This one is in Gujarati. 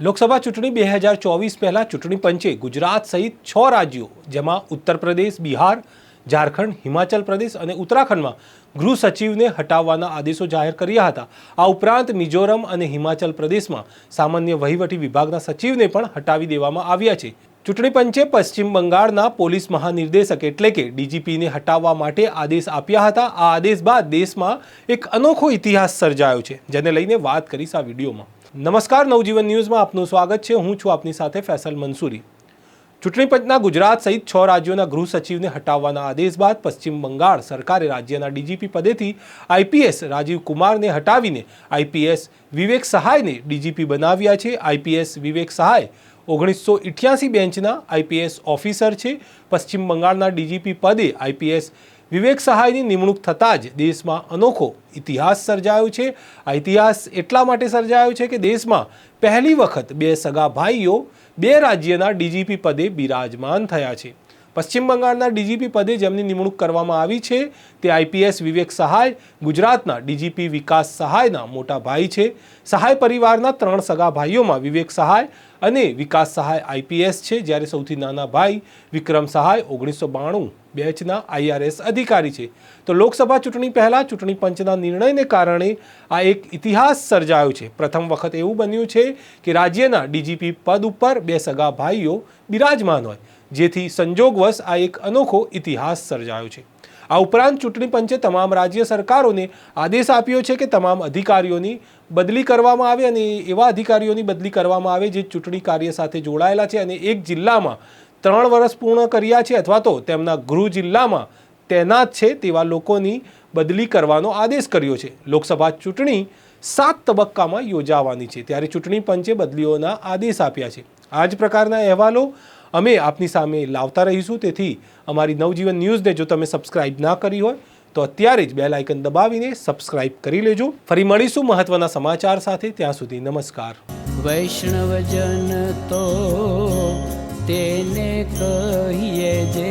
લોકસભા ચૂંટણી 2024 પહેલાં ચૂંટણી પંચે ગુજરાત સહિત 6 રાજ્યો જેમાં ઉત્તર પ્રદેશ, બિહાર, ઝારખંડ, હિમાચલ પ્રદેશ અને ઉત્તરાખંડમાં ગૃહ સચિવને હટાવવાના આદેશો જાહેર કર્યા હતા। આ ઉપરાંત મિઝોરમ અને હિમાચલ પ્રદેશમાં સામાન્ય વહીવટી વિભાગના સચિવને પણ હટાવી દેવામાં આવ્યા છે। ચૂંટણી પંચે પશ્ચિમ બંગાળના પોલીસ મહાનિર્દેશક એટલે કે ડીજીપીને હટાવવા માટે આદેશ આપ્યા હતા। આ આદેશ બાદ દેશમાં એક અનોખો ઇતિહાસ સર્જાયો છે, જેને લઈને વાત કરીશ આ વિડીયોમાં। નમસ્કાર, નવજીવન ન્યૂઝમાં આપનું સ્વાગત છે। હું છું આપની સાથે ફૈસલ મંસૂરી। ચૂંટણી પંચના ગુજરાત સહિત 6 રાજ્યોના ગૃહ સચિવને હટાવવાના આદેશ બાદ પશ્ચિમ બંગાળ સરકારે રાજ્યના ડીજીપી પદેથી આઈપીએસ રાજીવ કુમારને હટાવીને આઈપીએસ વિવેક સહાયને ડીજીપી બનાવ્યા છે। આઈપીએસ વિવેક સહાય 1988 બેન્ચના આઈપીએસ ઓફિસર છે। પશ્ચિમ બંગાળના ડીજીપી પદે આઈપીએસ વિવેક સહાયની નિમણૂક થતાં જ દેશમાં અનોખો ઇતિહાસ સર્જાયો છે। આ ઇતિહાસ એટલા માટે સર્જાયો છે કે દેશમાં પહેલી વખત 2 સગા ભાઈઓ 2 રાજ્યના ડીજીપી પદે બિરાજમાન થયા છે। પશ્ચિમ બંગાળના ડીજીપી પદે જેમની નિમણૂક કરવામાં આવી છે તે આઈપીએસ વિવેક સહાય ગુજરાતના ડીજીપી વિકાસ સહાયના મોટા ભાઈ છે। સહાય પરિવારના 3 સગા ભાઈઓમાં વિવેક સહાય અને વિકાસ સહાય આઈપીએસ છે, જ્યારે સૌથી નાના ભાઈ વિક્રમ સહાય 1992 બેચના આઈઆરએસ અધિકારી છે। તો લોકસભા ચૂંટણી પહેલાં ચૂંટણી પંચના નિર્ણયને કારણે આ એક ઇતિહાસ સર્જાયો છે। પ્રથમ વખત એવું બન્યું છે કે રાજ્યના ડીજીપી પદ ઉપર 2 સગા ભાઈઓ બિરાજમાન હોય, જેથી સંજોગવશ આ એક અનોખો ઇતિહાસ સર્જાયો છે। આ ઉપરાંત ચૂંટણી પંચે તમામ રાજ્ય સરકારોને આદેશ આપ્યો છે કે તમામ અધિકારીઓની બદલી કરવામાં આવે અને એવા અધિકારીઓની બદલી કરવામાં આવે જે ચૂંટણી કાર્ય સાથે જોડાયેલા છે અને એક જિલ્લામાં 3 વર્ષ પૂર્ણ કર્યા છે અથવા તો તેમના ગૃહ જિલ્લામાં તૈનાત છે તેવા લોકોની બદલી કરવાનો આદેશ કર્યો છે। લોકસભા ચૂંટણી 7 તબક્કામાં યોજાવાની છે, ત્યારે ચૂંટણી પંચે બદલીઓના આદેશ આપ્યા છે। આ જ પ્રકારના અહેવાલો અમે આપની સામે લાવતા રહીશું, તેથી અમારી નવજીવન ન્યૂઝને જો તમે સબસ્ક્રાઇબ ના કરી હોય તો અત્યારે જ બેલ આઇકન દબાવીને સબસ્ક્રાઇબ કરી લેજો। ફરી મળીશું મહત્વના સમાચાર સાથે, ત્યાં સુધી નમસ્કાર। વૈષ્ણવજન તો તેને કહીએ જે